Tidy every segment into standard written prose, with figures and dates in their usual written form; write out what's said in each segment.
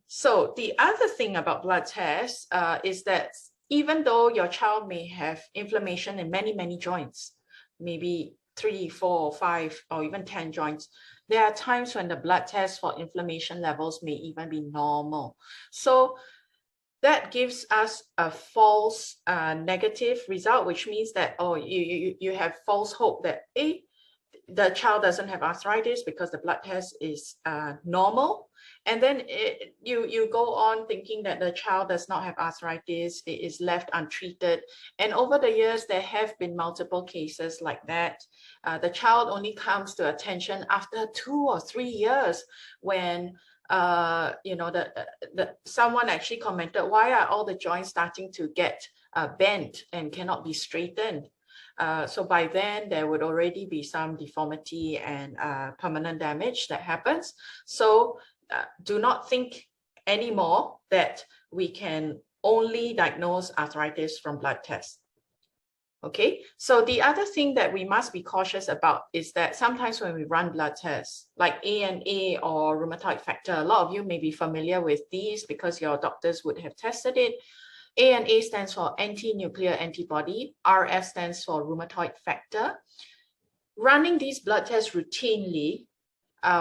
So the other thing about blood tests is that even though your child may have inflammation in many joints, maybe 3, 4, 5, or even 10 joints, there are times when the blood test for inflammation levels may even be normal. So that gives us a false negative result, which means that, oh, you have false hope that the child doesn't have arthritis because the blood test is normal. And then you go on thinking that the child does not have arthritis, it is left untreated. And over the years, there have been multiple cases like that. The child only comes to attention after 2 or 3 years when someone actually commented, why are all the joints starting to get bent and cannot be straightened? So by then, there would already be some deformity and permanent damage that happens. So do not think anymore that we can only diagnose arthritis from blood tests. Okay, so the other thing that we must be cautious about is that sometimes when we run blood tests, like ANA or rheumatoid factor, a lot of you may be familiar with these because your doctors would have tested it. ANA stands for anti-nuclear antibody. RF stands for rheumatoid factor. Running these blood tests routinely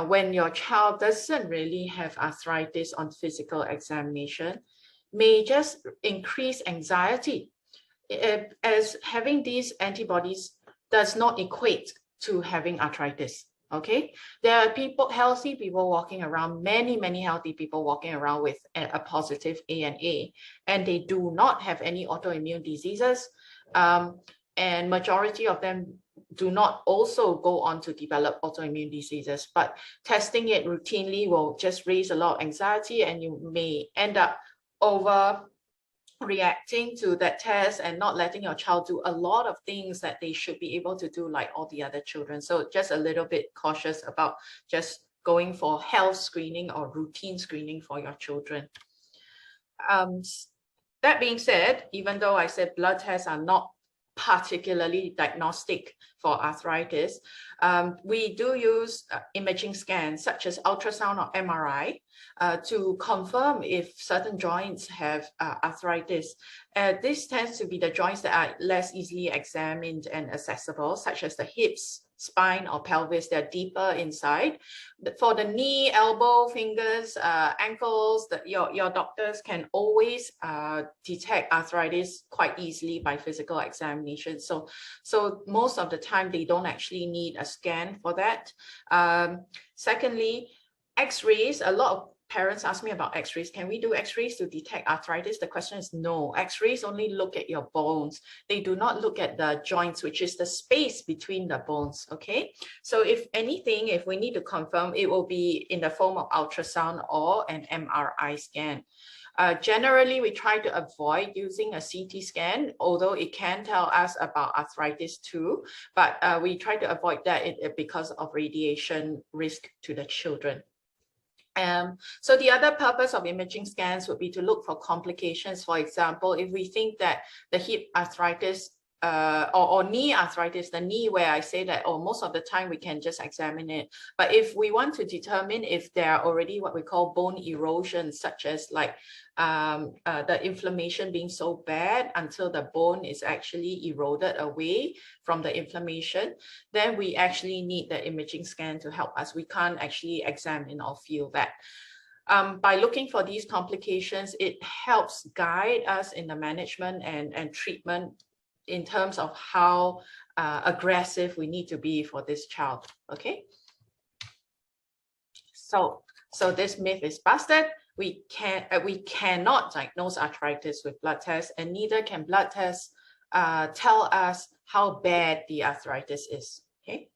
when your child doesn't really have arthritis on physical examination may just increase anxiety, as having these antibodies does not equate to having arthritis. Okay, there are healthy people walking around, many healthy people walking around with a positive ANA, and they do not have any autoimmune diseases. And majority of them do not also go on to develop autoimmune diseases, but testing it routinely will just raise a lot of anxiety, and you may end up reacting to that test and not letting your child do a lot of things that they should be able to do like all the other children. So just a little bit cautious about just going for health screening or routine screening for your children. That being said, even though I said blood tests are not particularly diagnostic for arthritis, we do use imaging scans such as ultrasound or MRI to confirm if certain joints have arthritis. This tends to be the joints that are less easily examined and accessible, such as the hips, spine, or pelvis. They're deeper inside. For the knee, elbow, fingers, ankles, your doctors can always detect arthritis quite easily by physical examination. So most of the time, they don't actually need a scan for that. Secondly, X-rays. A lot of parents ask me about X-rays. Can we do X-rays to detect arthritis? The question is no. X-rays only look at your bones. They do not look at the joints, which is the space between the bones, okay? So if anything, if we need to confirm, it will be in the form of ultrasound or an MRI scan. Generally, we try to avoid using a CT scan, although it can tell us about arthritis too, but we try to avoid that because of radiation risk to the children. So the other purpose of imaging scans would be to look for complications. For example, if we think that the hip arthritis or knee arthritis, the knee, where I say that, most of the time we can just examine it. But if we want to determine if there are already what we call bone erosion, such as like the inflammation being so bad until the bone is actually eroded away from the inflammation, then we actually need the imaging scan to help us. We can't actually examine or feel that. By looking for these complications, it helps guide us in the management and treatment in terms of how aggressive we need to be for this child. Okay. So this myth is busted. We cannot diagnose arthritis with blood tests, and neither can blood tests tell us how bad the arthritis is. Okay.